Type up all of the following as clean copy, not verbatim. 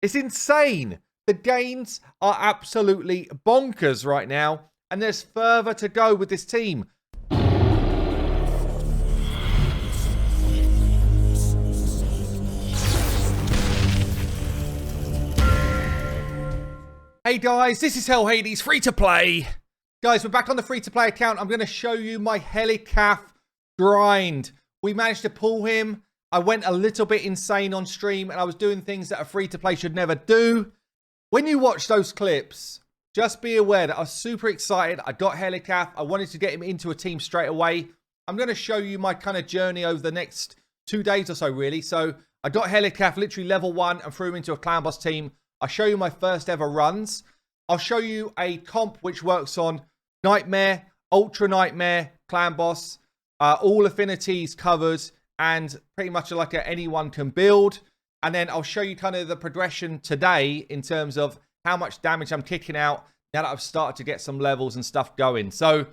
It's insane. The gains are absolutely bonkers right now, and there's further to go with this team. Hey guys, this is Helicath, free to play. Guys, we're back on the free to play account. I'm going to show you my Helicath grind. We managed to pull him. I went a little bit insane on stream and I was doing things that a free to play should never do. When you watch those clips, just be aware that I was super excited. I got Helicath. I wanted to get him into a team straight away. I'm going to show you my kind of journey over the next 2 days or so, really. So I got Helicath literally level 1 and threw him into a clan boss team. I'll show you my first ever runs. I'll show you a comp which works on Nightmare, Ultra Nightmare, Clan Boss, all affinities covered, and pretty much like anyone can build. And then I'll show you kind of the progression today in terms of how much damage I'm kicking out now that I've started to get some levels and stuff going. So,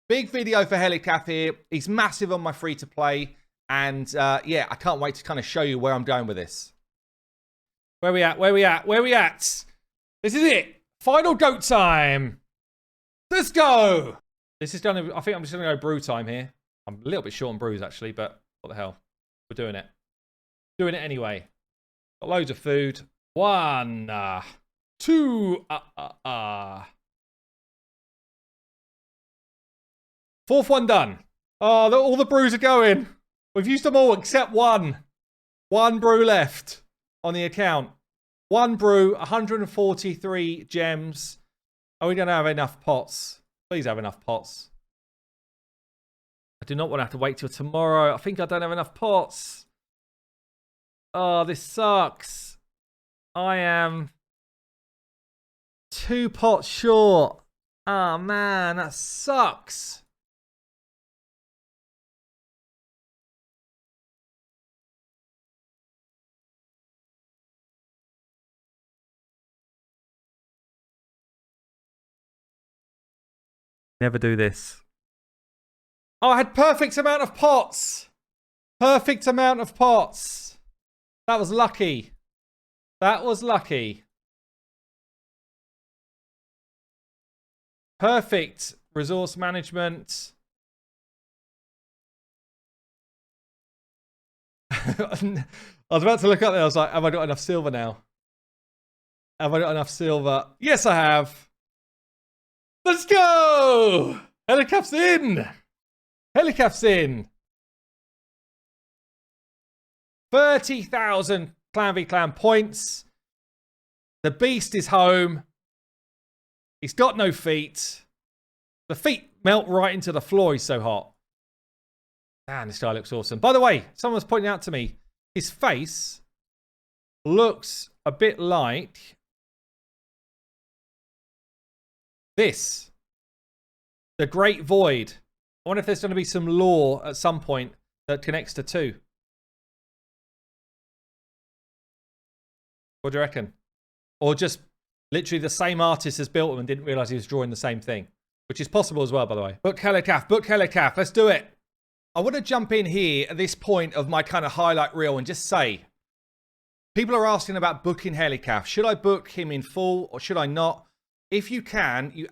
big video for Helicath here. He's massive on my free-to-play. And, yeah, I can't wait to kind of show you where I'm going with this. Where we at? Where we at? Where we at? This is it. Final goat time. Let's go. This is done. I think I'm just going to go brew time here. I'm a little bit short on brews, actually, but what the hell? We're doing it. Doing it anyway. Got loads of food. 1, 2, 4th one done. Oh, all the brews are going. We've used them all except one. One brew left on the account. 1 brew, 143 gems. Are we going to have enough pots? Please have enough pots. I do not want to have to wait till tomorrow. I think I don't have enough pots. Oh, this sucks. I am 2 pots short. Oh, man, that sucks. Never do this. Oh, I had perfect amount of pots. Perfect amount of pots. That was lucky. That was lucky. Perfect resource management. I was about to look up there. I was like, have I got enough silver now? Have I got enough silver? Yes, I have. Let's go! Helicath's in! Helicath's in! 30,000 Clan v Clan points. The beast is home. He's got no feet. The feet melt right into the floor. He's so hot. Man, this guy looks awesome. By the way, someone was pointing out to me, his face looks a bit like this. The Great Void. I wonder if there's going to be some lore at some point that connects to 2. What do you reckon? Or just literally the same artist has built them and didn't realize he was drawing the same thing. Which is possible as well, by the way. Book Helicath. Book Helicath. Let's do it. I want to jump in here at this point of my kind of highlight reel and just say, people are asking about booking Helicath. Should I book him in full or should I not? If you can, you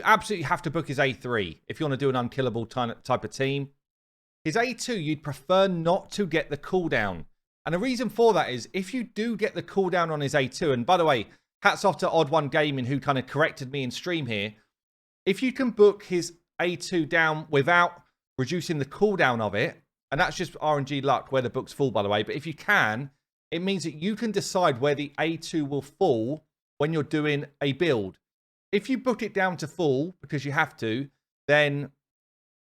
absolutely have to book his A3 if you want to do an unkillable type of team. His A2, you'd prefer not to get the cooldown. And the reason for that is if you do get the cooldown on his A2, and by the way, hats off to Odd One Gaming who kind of corrected me in stream here. If you can book his A2 down without reducing the cooldown of it, and that's just RNG luck where the book's full, by the way, but if you can, it means that you can decide where the A2 will fall when you're doing a build. If you book it down to full, because you have to, then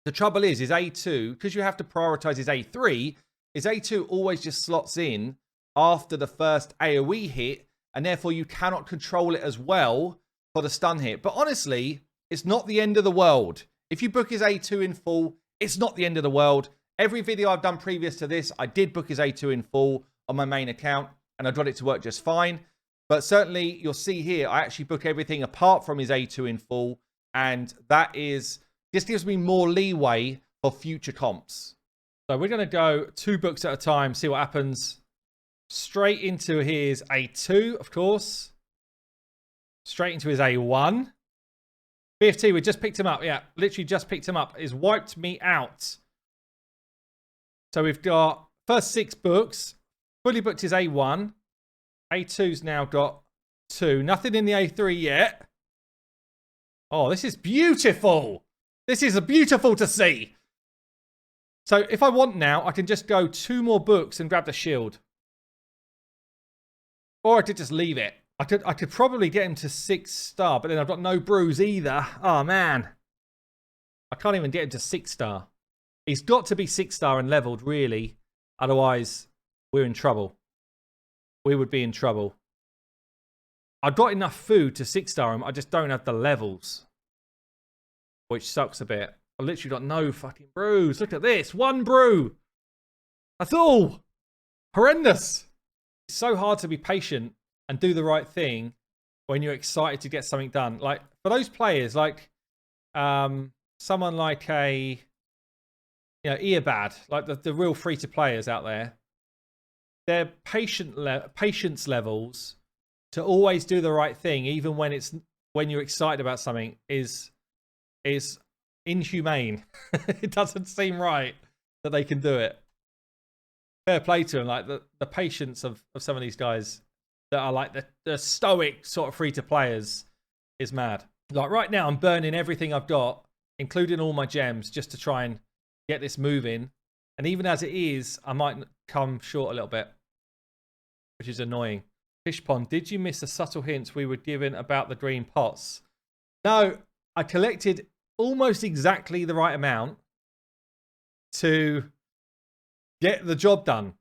the trouble is A2, because you have to prioritize his A3, his A2 always just slots in after the first AoE hit, and therefore you cannot control it as well for the stun hit. But honestly, it's not the end of the world. If you book his A2 in full, it's not the end of the world. Every video I've done previous to this, I did book his A2 in full on my main account, and I got it to work just fine. But certainly, you'll see here, I actually book everything apart from his A2 in full. And that is, this gives me more leeway for future comps. So we're going to go 2 books at a time, see what happens. Straight into his A2, of course. Straight into his A1. BFT, we just picked him up. Yeah, literally just picked him up. He's wiped me out. So we've got first 6 books. Fully booked his A1. A2's now got 2. Nothing in the A3 yet. Oh, this is beautiful. This is beautiful to see. So if I want now, I can just go 2 more books and grab the shield. Or I could just leave it. I could probably get him to 6 star, but then I've got no brews either. Oh, man. I can't even get him to 6 star. He's got to be 6 star and leveled, really. Otherwise, we're in trouble. We would be in trouble. I've got enough food to 6 star him. I just don't have the levels. Which sucks a bit. I've literally got no fucking brews. Look at this. 1 brew. That's all. Horrendous. It's so hard to be patient and do the right thing when you're excited to get something done. Like, for those players, like someone like a, you know, Earbad, like the real free-to-players out there, their patience levels to always do the right thing, even when you're excited about something, is inhumane. It doesn't seem right that they can do it. Fair play to them. Like the patience of some of these guys that are like the stoic sort of free-to-players is mad. Like right now, I'm burning everything I've got, including all my gems, just to try and get this moving. And even as it is, I might come short a little bit, which is annoying. Fish Pond, did you miss the subtle hints we were given about the green pots? No, I collected almost exactly the right amount to get the job done.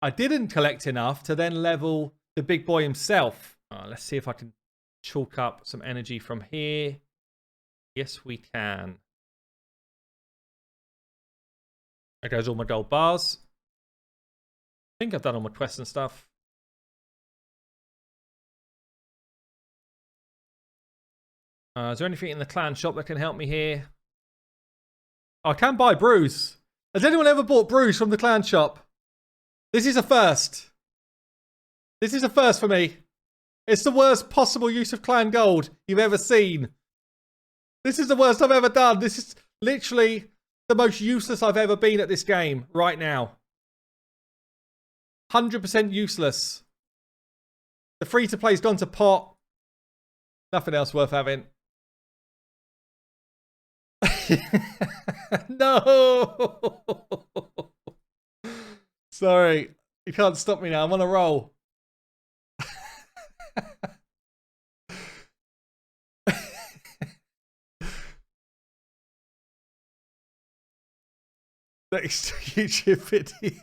I didn't collect enough to then level the big boy himself. Let's see if I can chalk up some energy from here. Yes, we can. There goes all my gold bars. I think I've done all my quests and stuff. Is there anything in the clan shop that can help me here? Oh, I can buy brews. Has anyone ever bought brews from the clan shop? This is a first. This is a first for me. It's the worst possible use of clan gold you've ever seen. This is the worst I've ever done. This is literally the most useless I've ever been at this game right now. 100% useless. The free-to-play's gone to pot. Nothing else worth having. No! Sorry. You can't stop me now. I'm on a roll. Next YouTube video.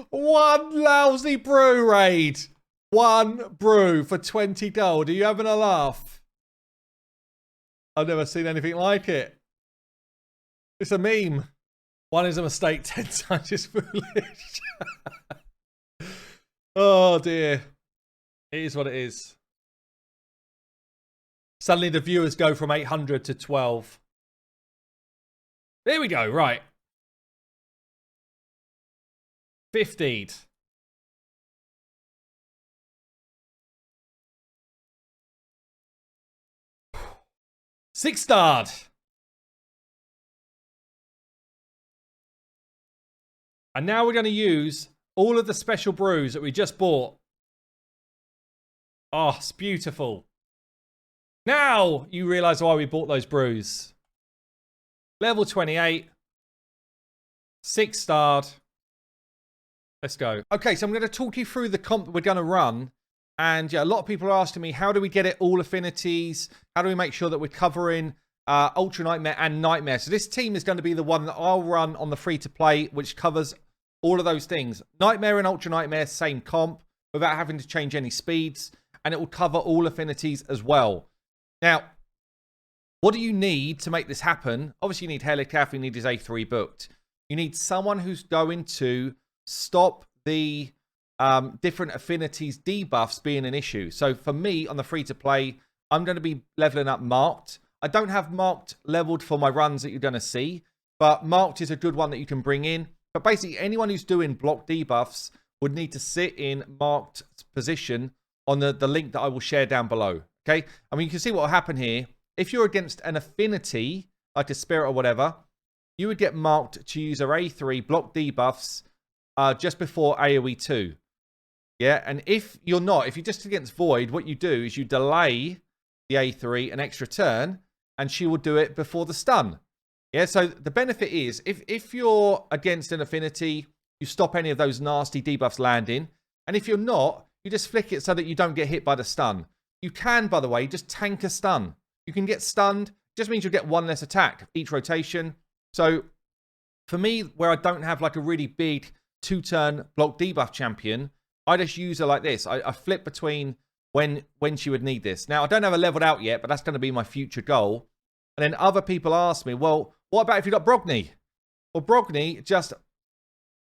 One lousy brew raid. 1 brew for 20 gold. Are you having a laugh? I've never seen anything like it. It's a meme. 1 is a mistake, 10 times is foolish. Oh dear. It is what it is. Suddenly the viewers go from 800 to 12. There we go, right. 50'd. Six-starred. And now we're going to use all of the special brews that we just bought. Oh, it's beautiful. Now you realise why we bought those brews. Level 28. 6-starred. Let's go. Okay, so I'm going to talk you through the comp that we're going to run. And yeah, a lot of people are asking me, how do we get it all affinities? How do we make sure that we're covering Ultra Nightmare and Nightmare? So this team is going to be the one that I'll run on the free-to-play, which covers all of those things. Nightmare and Ultra Nightmare, same comp, without having to change any speeds. And it will cover all affinities as well. Now, what do you need to make this happen? Obviously, you need Helicath. You need his A3 booked. You need someone who's going to stop the different affinities debuffs being an issue. So for me, on the free-to-play, I'm going to be leveling up Marked. I don't have Marked leveled for my runs that you're going to see, but Marked is a good one that you can bring in. But basically, anyone who's doing block debuffs would need to sit in marked position on the link that I will share down below. Okay? I mean, you can see what will happen here. If you're against an affinity, like a spirit or whatever, you would get marked to use a A3 block debuffs just before AoE 2. Yeah, and if you're not, if you're just against Void, what you do is you delay the A3 an extra turn, and she will do it before the stun. Yeah, so the benefit is, if you're against an affinity, you stop any of those nasty debuffs landing, and if you're not, you just flick it so that you don't get hit by the stun. You can, by the way, just tank a stun. You can get stunned, just means you'll get one less attack each rotation. So, for me, where I don't have like a really big 2-turn block debuff champion, I just use her like this. I flip between when she would need this. Now, I don't have her leveled out yet, but that's going to be my future goal. And then other people ask me, well, what about if you got Brogni? Well, Brogni, just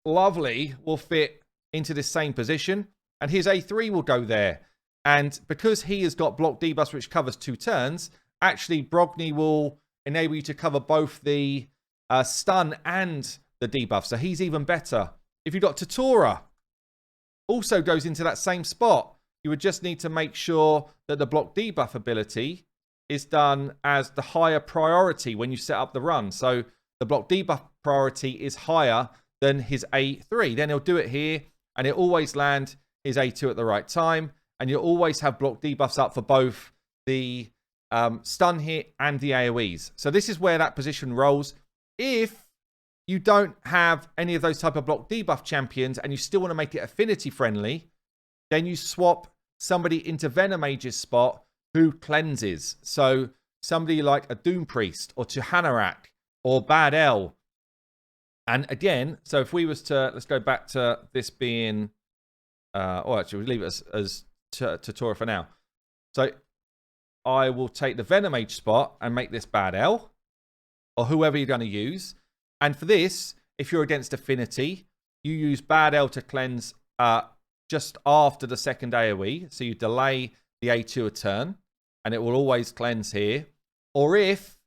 lovely, will fit into this same position. And his A3 will go there. And because he has got block debuffs, which covers 2 turns, actually, Brogni will enable you to cover both the stun and the debuff. So he's even better. If you've got Tatora, also goes into that same spot. You would just need to make sure that the block debuff ability is done as the higher priority when you set up the run. So the block debuff priority is higher than his A3. Then he'll do it here, and he'll always land his A2 at the right time. And you'll always have block debuffs up for both the stun hit and the AoEs. So this is where that position rolls. If you don't have any of those type of block debuff champions and you still want to make it affinity friendly, then you swap somebody into Venomage's spot who cleanses. So somebody like a Doom Priest or Tuhanarak or Bad L. And again, so if we was to, let's go back to this being, or actually we'll leave it as Tatora for now. So I will take the Venomage spot and make this Bad L or whoever you're going to use. And for this, if you're against affinity, you use Bad L to cleanse just after the second AoE. So you delay the A2 a turn, and it will always cleanse here. Or if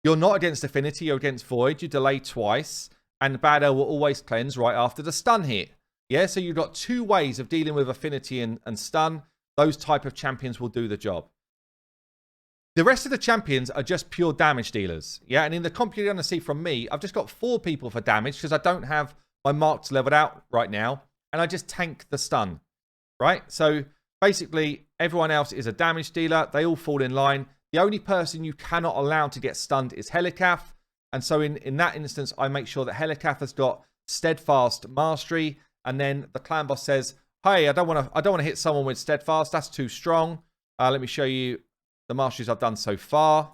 you're not against affinity, you're against Void, you delay twice, and Bad L will always cleanse right after the stun hit. Yeah, so you've got 2 ways of dealing with affinity and stun. Those type of champions will do the job. The rest of the champions are just pure damage dealers. Yeah, and in the comp you're going to see from me, I've just got 4 people for damage because I don't have my marks leveled out right now. And I just tank the stun, right? So basically, everyone else is a damage dealer. They all fall in line. The only person you cannot allow to get stunned is Helicath. And so in that instance, I make sure that Helicath has got Steadfast Mastery. And then the clan boss says, hey, I don't want to hit someone with Steadfast. That's too strong. Let me show you the masteries I've done so far.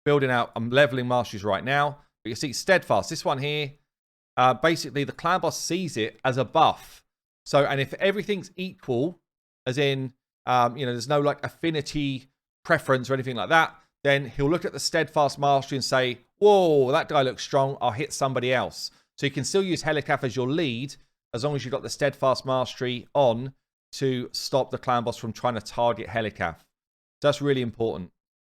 Building out, I'm leveling masteries right now. But you see Steadfast, this one here, basically the clan boss sees it as a buff. So, and if everything's equal, as in, there's no like affinity preference or anything like that, then he'll look at the Steadfast Mastery and say, whoa, that guy looks strong. I'll hit somebody else. So you can still use Helicath as your lead, as long as you've got the Steadfast Mastery on to stop the clan boss from trying to target Helicath. So that's really important.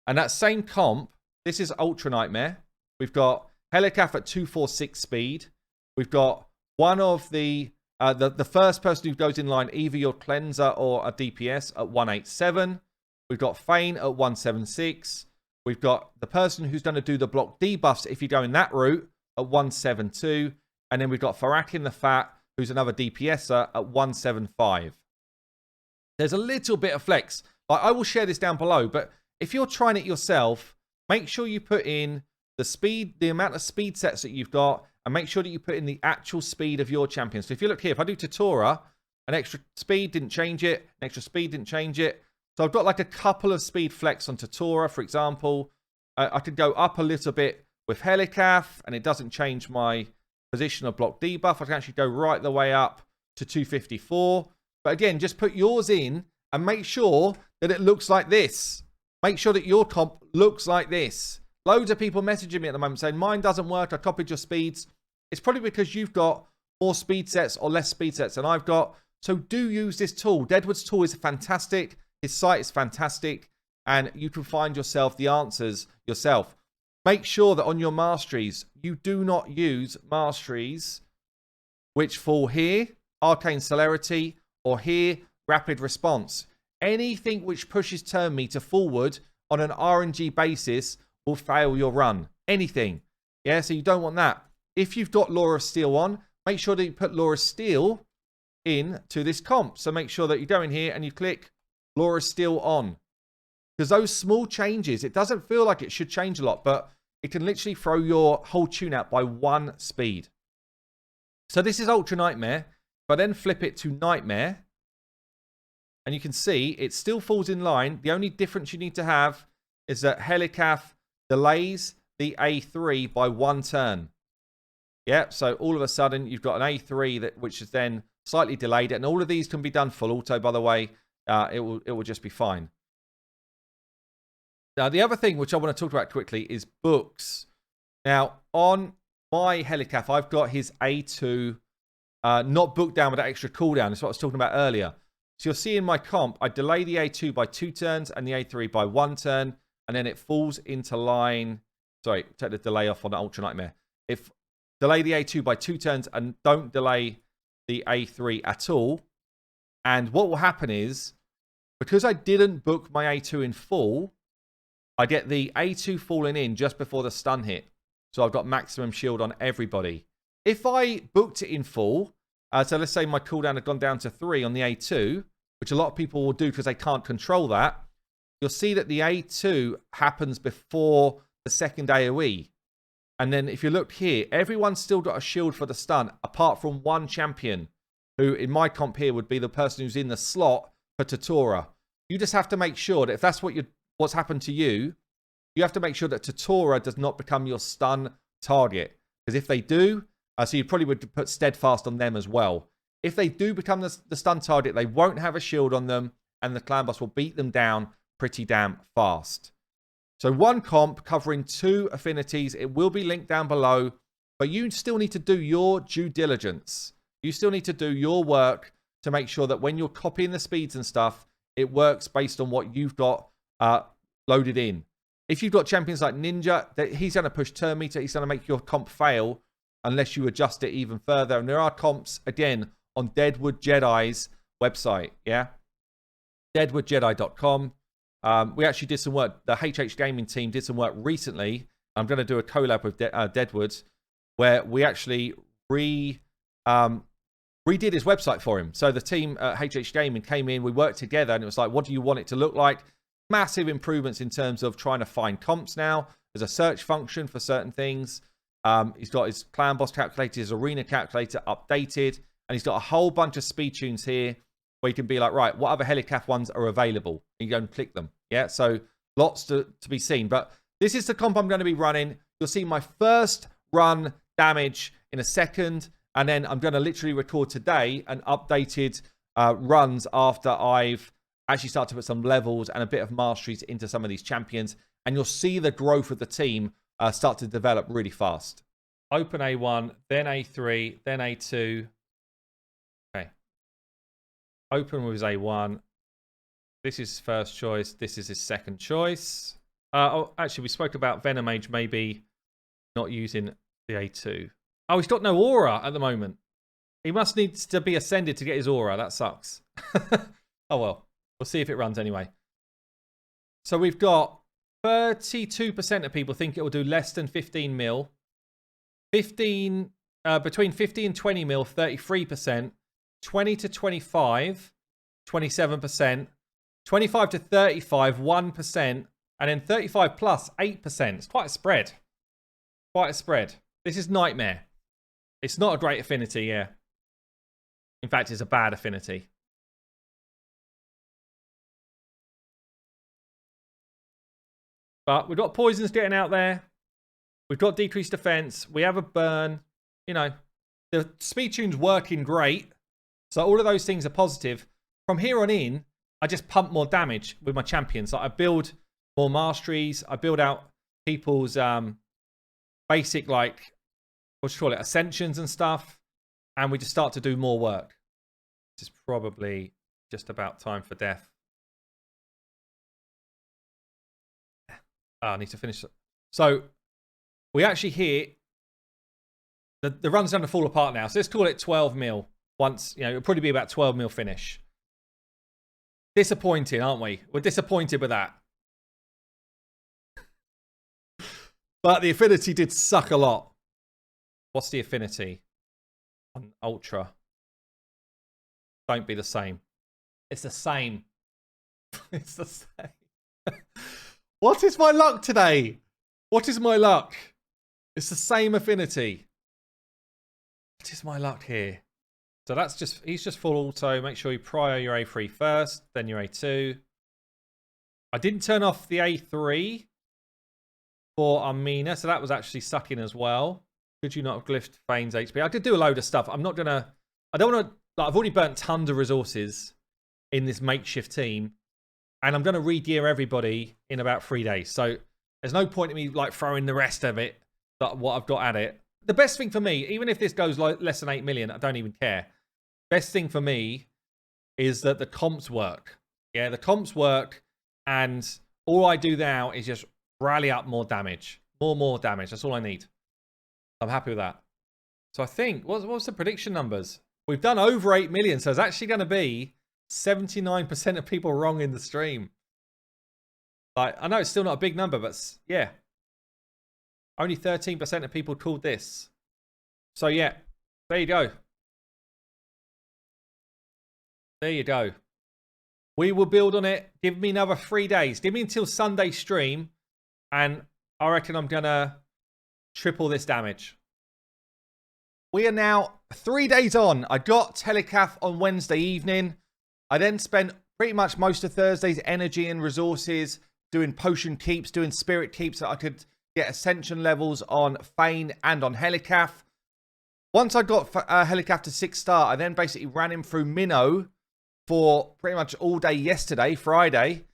And that same comp, this is Ultra Nightmare. We've got Helicath at 246 speed. We've got one of the first person who goes in line, either your cleanser or a DPS at 187. We've got Fane at 176. We've got the person who's going to do the block debuffs if you go in that route at 172. And then we've got Farakin the Fat, who's another DPSer at 175. There's a little bit of flex. I will share this down below, but if you're trying it yourself, make sure you put in the speed, the amount of speed sets that you've got, and make sure that you put in the actual speed of your champion. So if you look here, if I do Tatora, an extra speed didn't change it, an extra speed didn't change it. So I've got like a couple of speed flex on Tatora, for example. I could go up a little bit with Helicath, and it doesn't change my position of block debuff. I can actually go right the way up to 254. But again, just put yours in and make sure that it looks like this. Make sure that your comp looks like this. Loads of people messaging me at the moment saying, mine doesn't work, I copied your speeds. It's probably because you've got more speed sets or less speed sets than I've got. So do use this tool. Deadwood's tool is fantastic. His site is fantastic. And you can find yourself the answers yourself. make sure that on your masteries, you do not use masteries which fall here, arcane celerity, or here, rapid response. Anything which pushes turn meter forward on an RNG basis will fail your run. Anything. Yeah, so you don't want that. If you've got Law of Steel on, make sure that you put Law of Steel into this comp. So make sure that you go in here and you click Law of Steel on. Because those small changes, it doesn't feel like it should change a lot, but it can literally throw your whole tune out by 1 speed. So this is Ultra Nightmare. If I then flip it to Nightmare, and you can see it still falls in line. The only difference you need to have is that Helicath delays the A3 by 1 turn. Yeah, so all of a sudden you've got an A3 which is then slightly delayed, and all of these can be done full auto, by the way. It will just be fine. Now, the other thing which I want to talk about quickly is books. Now, on my Helicath, I've got his A2 not booked down with that extra cooldown. That's what I was talking about earlier. So you'll see in my comp, I delay the A2 by 2 turns and the A3 by 1 turn, and then it falls into line. Sorry, take the delay off on the Ultra Nightmare. If delay the A2 by 2 turns and don't delay the A3 at all, and what will happen is, because I didn't book my A2 in full, I get the A2 falling in just before the stun hit. So I've got maximum shield on everybody. If I booked it in full, so let's say my cooldown had gone down to 3 on the A2, which a lot of people will do because they can't control that, you'll see that the A2 happens before the second AoE. And then if you look here, everyone's still got a shield for the stun, apart from one champion, who in my comp here would be the person who's in the slot for Tatora. You just have to make sure that if that's what's happened to you, you have to make sure that Tatora does not become your stun target. Because if they do, so you probably would put Steadfast on them as well. If they do become the stun target, they won't have a shield on them, and the clan boss will beat them down pretty damn fast. So one comp covering 2 affinities. It will be linked down below, but you still need to do your due diligence. You still need to do your work to make sure that when you're copying the speeds and stuff, it works based on what you've got loaded in. If you've got champions like Ninja, he's going to push turn meter. He's going to make your comp fail unless you adjust it even further. And there are comps, again, on Deadwood Jedi's website. Yeah, deadwoodjedi.com. We actually did some work. The HH Gaming team did some work recently. I'm going to do a collab with Deadwood, where we actually redid his website for him. So the team at HH Gaming came in, we worked together, and it was like, what do you want it to look like? Massive improvements in terms of trying to find comps now. There's a search function for certain things. He's got his clan boss calculator, his arena calculator updated, and he's got a whole bunch of speed tunes here where you can be like, right, what other Helicath ones are available? And you go and click them. Yeah, so lots to be seen. But this is the comp I'm going to be running. You'll see my first run damage in a second, and then I'm going to literally record today an updated runs after I've actually started to put some levels and a bit of masteries into some of these champions, and you'll see the growth of the team start to develop really fast. Open A1, then A3, then A2. Okay. Open with his A1. This is his first choice. This is his second choice. Oh, actually, we spoke about Venomage maybe not using the A2. Oh, he's got no aura at the moment. He must need to be ascended to get his aura. That sucks. Oh, well. We'll see if it runs anyway. So we've got 32% of people think it will do less than 15 mil. Between 50 and 20 mil, 33%. 20 to 25, 27%. 25 to 35, 1%. And then 35 plus, 8%. It's quite a spread. Quite a spread. This is Nightmare. It's not a great affinity, yeah. In fact, it's a bad affinity. But we've got poisons getting out there. We've got decreased defense. We have a burn. You know, the speed tune's working great. So all of those things are positive. From here on in, I just pump more damage with my champions. Like I build more masteries. I build out people's basic, like, what do you call it, ascensions and stuff. And we just start to do more work. This is probably just about time for death. I need to finish. So we actually hit the run's going to fall apart now. So let's call it 12 mil. Once, you know, it'll probably be about 12 mil finish. Disappointing, aren't we? We're disappointed with that. But the affinity did suck a lot. What's the affinity on Ultra? Don't be the same. It's the same. It's the same. What is my luck today? What is my luck? It's the same affinity. What is my luck here? So that's just, he's just full auto. Make sure you prior your A3 first, then your A2. I didn't turn off the A3 for Armina, so that was actually sucking as well. Could you not have glyphed Fane's HP? I did do a load of stuff. I'm not going to, I don't want to, like, I've already burnt tons of resources in this makeshift team, and I'm going to re-gear everybody in about 3 days. So there's no point in me like throwing the rest of it, that what I've got at it. The best thing for me, even if this goes like less than 8 million, I don't even care. Best thing for me is that the comps work. Yeah, the comps work, and all I do now is just rally up more damage. More damage. That's all I need. I'm happy with that. So I think, what's the prediction numbers? We've done over 8 million, so it's actually going to be 79% of people wrong in the stream. Like, I know it's still not a big number, but yeah. Only 13% of people called this. So yeah, there you go. There you go. We will build on it. Give me another 3 days. Give me until Sunday stream, and I reckon I'm going to triple this damage. We are now 3 days on. I got Helicath on Wednesday evening. I then spent pretty much most of Thursday's energy and resources doing potion keeps, doing spirit keeps, so I could get ascension levels on Fane and on Helicath. Once I got Helicath to 6-star, I then basically ran him through Minnow for pretty much all day yesterday, Friday,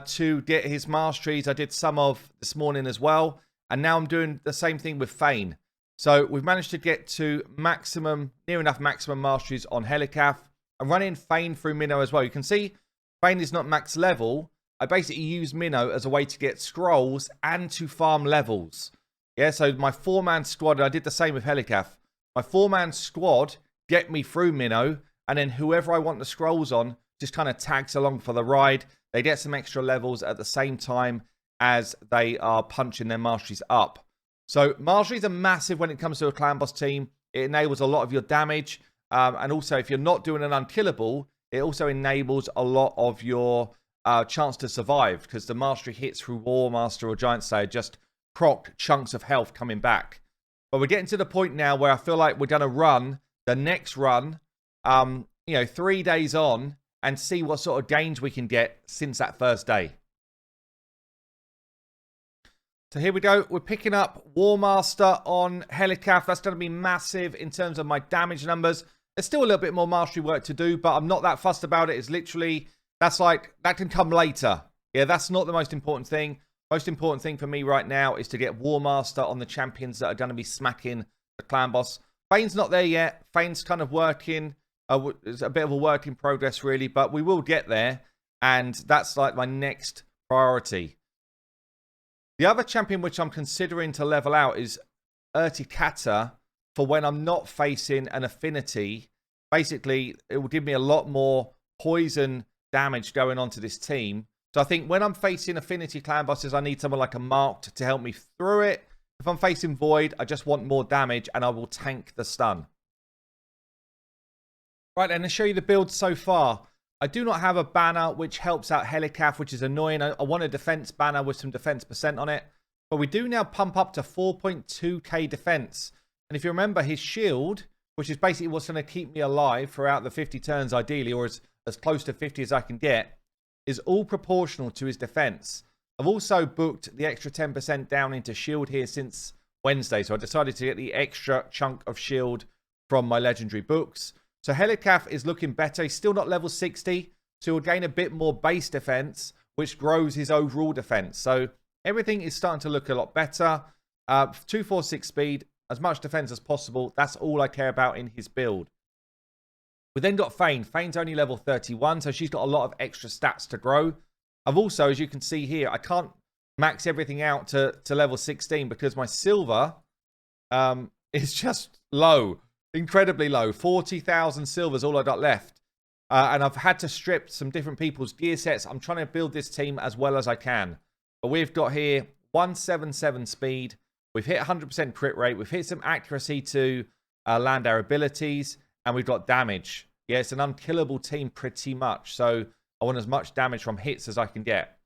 to get his masteries. I did some of this morning as well. And now I'm doing the same thing with Fane. So we've managed to get to maximum, near enough maximum masteries on Helicath. I'm running Fane through Minnow as well. You can see Fane is not max level. I basically use Minnow as a way to get scrolls and to farm levels. Yeah, so my 4-man squad, I did the same with Helicath. My 4-man squad get me through Minnow, and then whoever I want the scrolls on just kind of tags along for the ride. They get some extra levels at the same time as they are punching their masteries up. So masteries are massive when it comes to a clan boss team. It enables a lot of your damage. And also, if you're not doing an unkillable, it also enables a lot of your chance to survive, because the mastery hits through War Master or Giant Slayer just proc chunks of health coming back. But we're getting to the point now where I feel like we're going to run the next run, 3 days on, and see what sort of gains we can get since that first day. So here we go. We're picking up War Master on Helicath. That's going to be massive in terms of my damage numbers. There's still a little bit more mastery work to do, but I'm not that fussed about it. It's literally, that's like, that can come later. Yeah, that's not the most important thing. Most important thing for me right now is to get War Master on the champions that are going to be smacking the clan boss. Fane's not there yet. Fane's kind of working. It's a bit of a work in progress, really, but we will get there. And that's like my next priority. The other champion which I'm considering to level out is Helicath for when I'm not facing an affinity. Basically, it will give me a lot more poison damage going on to this team. So I think when I'm facing affinity clan bosses, I need someone like a Marked to help me through it. If I'm facing Void, I just want more damage and I will tank the stun. Right, and to show you the build so far. I do not have a banner which helps out Helicath, which is annoying. I want a defense banner with some defense percent on it. But we do now pump up to 4.2k defense. And if you remember, his shield, which is basically what's going to keep me alive throughout the 50 turns ideally, or as close to 50 as I can get, is all proportional to his defense. I've also booked the extra 10% down into shield here since Wednesday. So I decided to get the extra chunk of shield from my legendary books. So Helicath is looking better. He's still not level 60, so he'll gain a bit more base defense, which grows his overall defense. So everything is starting to look a lot better. 246 speed, as much defense as possible. That's all I care about in his build. We then got Fane. Fane's only level 31, so she's got a lot of extra stats to grow. I've also, as you can see here, I can't max everything out to level 16 because my silver is just low, incredibly low. 40,000 silver is all I got left. And I've had to strip some different people's gear sets. I'm trying to build this team as well as I can. But we've got here 177 speed. We've hit 100% crit rate. We've hit some accuracy to land our abilities. And we've got damage. Yeah, it's an unkillable team pretty much. So I want as much damage from hits as I can get.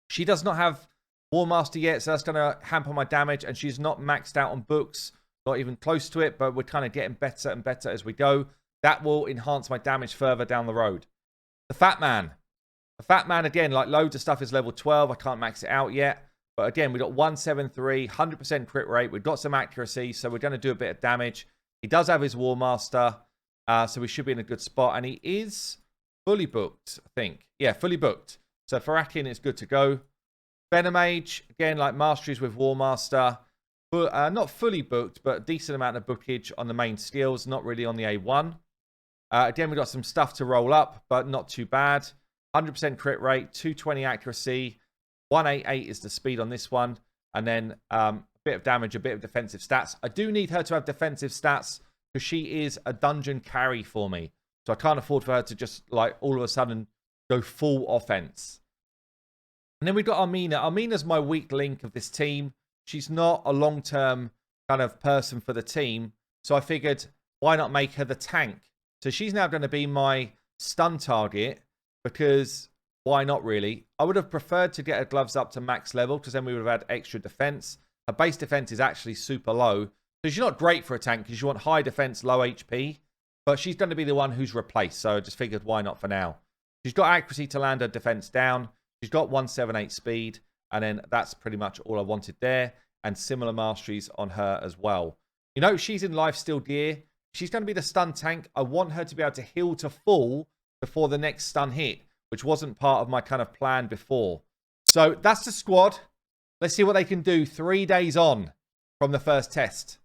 She does not have War Master yet, so that's going to hamper my damage. And she's not maxed out on books. Not even close to it, but we're kind of getting better and better as we go. That will enhance my damage further down the road. The Fat Man. The Fat Man, again, like loads of stuff is level 12. I can't max it out yet. But again, we got 173, 100% crit rate. We've got some accuracy, so we're going to do a bit of damage. He does have his War Master, so we should be in a good spot. And he is fully booked, I think. Yeah, fully booked. So for Akin, it's good to go. Venomage, again, like masteries with War Master. Not fully booked, but a decent amount of bookage on the main skills. Not really on the A1. Again, we've got some stuff to roll up, but not too bad. 100% crit rate, 220 accuracy. 188 is the speed on this one. And then a bit of damage, a bit of defensive stats. I do need her to have defensive stats because she is a dungeon carry for me. So I can't afford for her to just, like, all of a sudden go full offense. And then we've got Armina. Armina's my weak link of this team. She's not a long-term kind of person for the team. So I figured, why not make her the tank? So she's now going to be my stun target because why not really? I would have preferred to get her gloves up to max level because then we would have had extra defense. Her base defense is actually super low. So she's not great for a tank because you want high defense, low HP. But she's going to be the one who's replaced. So I just figured, why not for now? She's got accuracy to land her defense down. She's got 178 speed. And then that's pretty much all I wanted there. And similar masteries on her as well. You know, she's in lifesteal gear. She's going to be the stun tank. I want her to be able to heal to full before the next stun hit, which wasn't part of my kind of plan before. So that's the squad. Let's see what they can do 3 days on from the first test.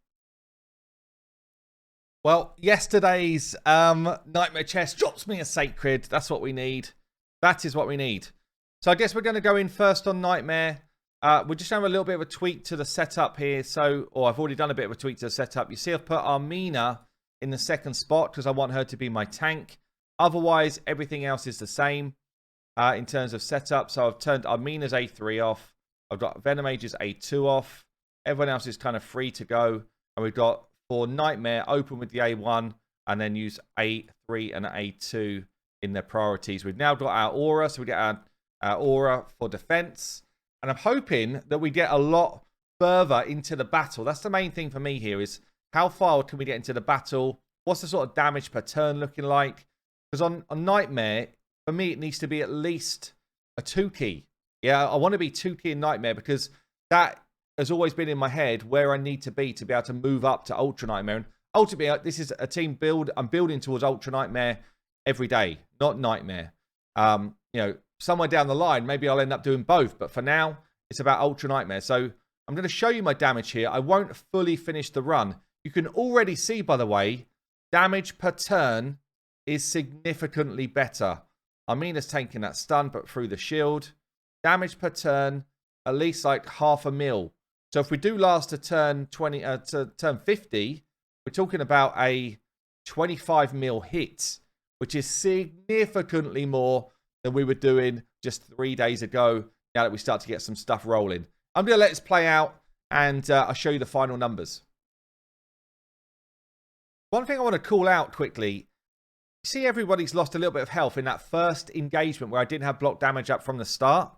Well, yesterday's Nightmare chest drops me a sacred. That's what we need. That is what we need. So I guess we're going to go in first on Nightmare. We're just having a little bit of a tweak to the setup here. So, or I've already done a bit of a tweak to the setup. You see I've put Armina in the second spot because I want her to be my tank. Otherwise, everything else is the same in terms of setup. So I've turned Armina's A3 off. I've got Venomage's A2 off. Everyone else is kind of free to go. And we've got, for Nightmare, open with the A1 and then use A3 and A2 in their priorities. We've now got our aura. So we get our aura for defense. And I'm hoping that we get a lot further into the battle. That's the main thing for me here is how far can we get into the battle? What's the sort of damage per turn looking like? Because on Nightmare, for me, it needs to be at least a 2-key. Yeah, I want to be 2-key in Nightmare because that has always been in my head where I need to be able to move up to Ultra Nightmare. And ultimately, this is a team build. I'm building towards Ultra Nightmare every day, not Nightmare. You know, somewhere down the line, maybe I'll end up doing both. But for now, it's about Ultra Nightmare. So I'm going to show you my damage here. I won't fully finish the run. You can already see, by the way, damage per turn is significantly better. Armina's taking that stun, but through the shield. Damage per turn, at least like 0.5 mil. So if we do last a turn 20 to turn 50, we're talking about a 25 mil hit, which is significantly more than we were doing just 3 days ago, now that we start to get some stuff rolling. I'm going to let this play out, and I'll show you the final numbers. One thing I want to call out quickly, you see everybody's lost a little bit of health in that first engagement where I didn't have block damage up from the start.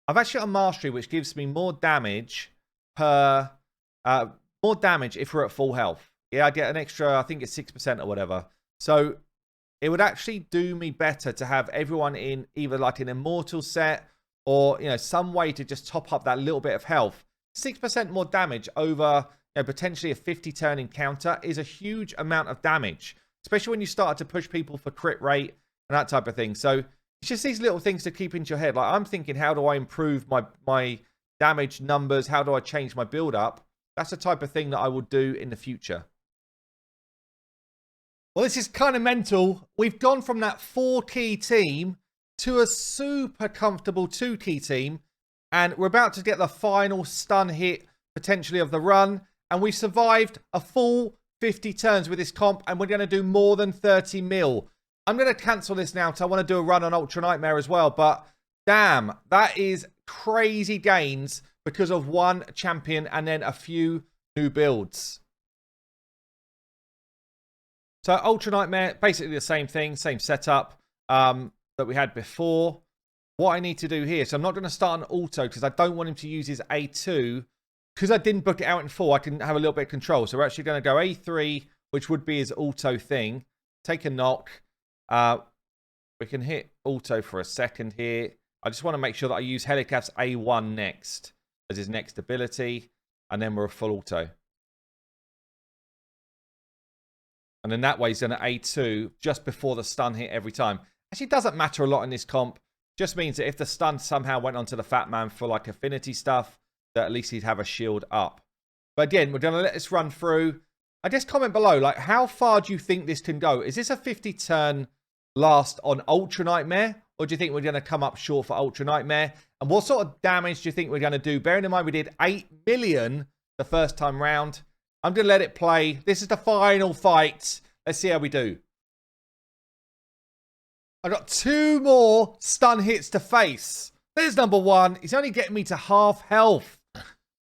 I've actually got a mastery which gives me more damage per, more damage if we're at full health. Yeah, I get an extra, I think it's 6% or whatever. So it would actually do me better to have everyone in either like an immortal set or, you know, some way to just top up that little bit of health. 6% more damage over, you know, potentially a 50 turn encounter is a huge amount of damage, especially when you start to push people for crit rate and that type of thing. So it's just these little things to keep into your head. Like I'm thinking, how do I improve my damage numbers? How do I change my build up? That's the type of thing that I will do in the future. Well, this is kind of mental. We've gone from that 4-key team to a super comfortable 2-key team. And we're about to get the final stun hit, potentially, of the run. And we survived a full 50 turns with this comp. And we're going to do more than 30 mil. I'm going to cancel this now because I want to do a run on Ultra Nightmare as well. But damn, that is crazy gains because of one champion and then a few new builds. So Ultra Nightmare, basically the same thing, same setup that we had before. What I need to do here, so I'm not going to start an auto because I don't want him to use his A2. Because I didn't book it out in full, I can have a little bit of control. So we're actually going to go A3, which would be his auto thing. Take a knock. We can hit auto for a second here. I just want to make sure that I use Helicath's A1 next as his next ability. And then we're a full auto. And then that way he's going to A2 just before the stun hit every time. Actually, it doesn't matter a lot in this comp. Just means that if the stun somehow went onto the Fat Man for like affinity stuff, that at least he'd have a shield up. But again, we're going to let this run through. I just comment below, like, how far do you think this can go? Is this a 50 turn last on Ultra Nightmare? Or do you think we're going to come up short for Ultra Nightmare? And what sort of damage do you think we're going to do? Bearing in mind we did 8 million the first time round. I'm going to let it play. This is the final fight. Let's see how we do. I've got 2 more stun hits to face. There's number 1. He's only getting me to half health.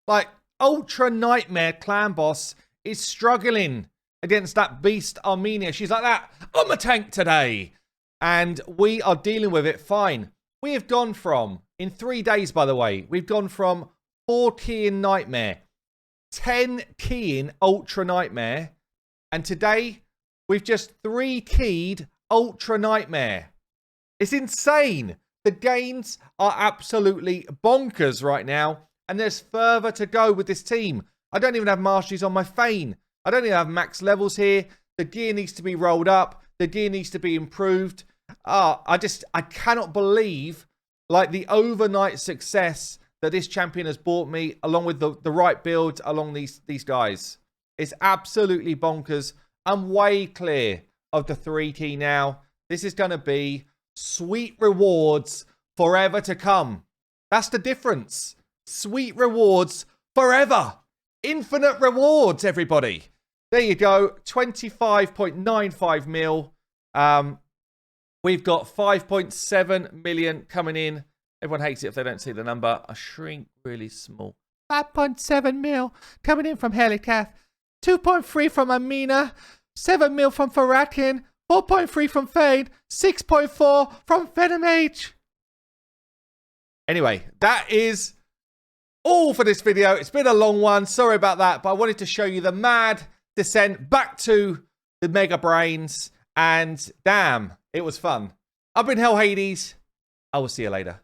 Like, Ultra Nightmare Clan Boss is struggling against that beast Armenia. She's like that. I'm a tank today. And we are dealing with it fine. We have gone from, in 3 days, by the way, we've gone from 4 keying Nightmare, 10 keying Ultra Nightmare, and today we've just 3 keyed Ultra Nightmare. It's insane. The gains are absolutely bonkers right now, and there's further to go with this team. I don't even have masteries on my Fane. I don't even have max levels here. The gear needs to be rolled up. The gear needs to be improved. I cannot believe like the overnight success that this champion has brought me, along with the right builds along these guys. It's absolutely bonkers. I'm way clear of the 3 key now. This is going to be sweet rewards forever to come. That's the difference. Sweet rewards forever. Infinite rewards, everybody. There you go. 25.95 mil. We've got 5.7 million coming in. Everyone hates it if they don't see the number. I shrink really small. 5.7 mil coming in from Helicath. 2.3 from Amina. 7 mil from Faratkin. 4.3 from Fade. 6.4 from Venom H. Anyway, that is all for this video. It's been a long one. Sorry about that. But I wanted to show you the mad descent back to the Mega Brains. And damn, it was fun. I've been Hell Hades. I will see you later.